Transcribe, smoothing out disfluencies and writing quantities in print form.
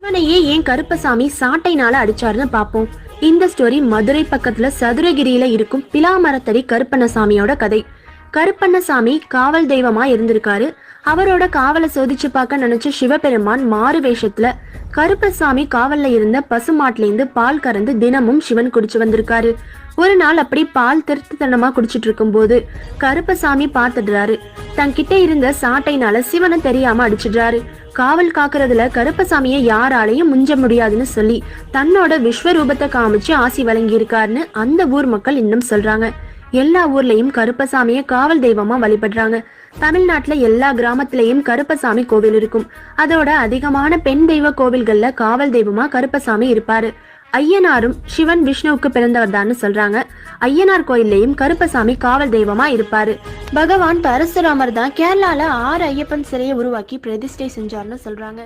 சிவனையே ஏன் கருப்பசாமி சாட்டைனால அடிச்சாருன்னு பாப்போம். இந்த ஸ்டோரி மதுரை பக்கத்துல சதுரகிரியில இருக்கும் பிலாமரத்தடி கருப்பண்ணசாமியோட கதை. கருப்பண்ணசாமி காவல் தெய்வமா இருந்திருக்காரு. அவரோட காவலை சோதிச்சு பார்க்க நினைச்ச சிவபெருமான் மாறு வேஷத்துல கருப்பசாமி காவல்ல இருந்த பசுமாட்டுல இருந்து பால் கறந்து தினமும் சிவன் குடிச்சு வந்திருக்காரு. ஒரு நாள் அப்படி பால் திருட்டுத்தனமா குடிச்சிட்டு இருக்கும் போது கருப்பசாமி பார்த்துடுறாரு. தன்கிட்ட இருந்த சாட்டைனால சிவனை தெரியாம அடிச்சிடுறாரு. காவல் காக்குறதுல கருப்பசாமியை யாராலையும் முஞ்ச முடியாதுன்னு சொல்லி தன்னோட விஸ்வரூபத்தை காமிச்சு ஆசி வழங்கி இருக்காருன்னு அந்த ஊர் மக்கள் இன்னும் சொல்றாங்க. எல்லா ஊர்லயும் கருப்பசாமிய காவல் தெய்வமா வழிபடுறாங்க. தமிழ்நாட்டுல எல்லா கிராமத்திலயும் கருப்பசாமி கோவில் இருக்கும். அதோட அதிகமான பெண் தெய்வ கோவில்கள்ல காவல் தெய்வமா கருப்பசாமி இருப்பாரு. ஐயனாரும் சிவன் விஷ்ணுவுக்கு பிறந்தவர் தான் சொல்றாங்க. ஐயனார் கோயில்லையும் கருப்பசாமி காவல் தெய்வமா இருப்பாரு. பகவான் பரசுராமர் தான் கேரளால 6 ஐயப்பன் சிலையை உருவாக்கி பிரதிஷ்டை செஞ்சார்னு சொல்றாங்க.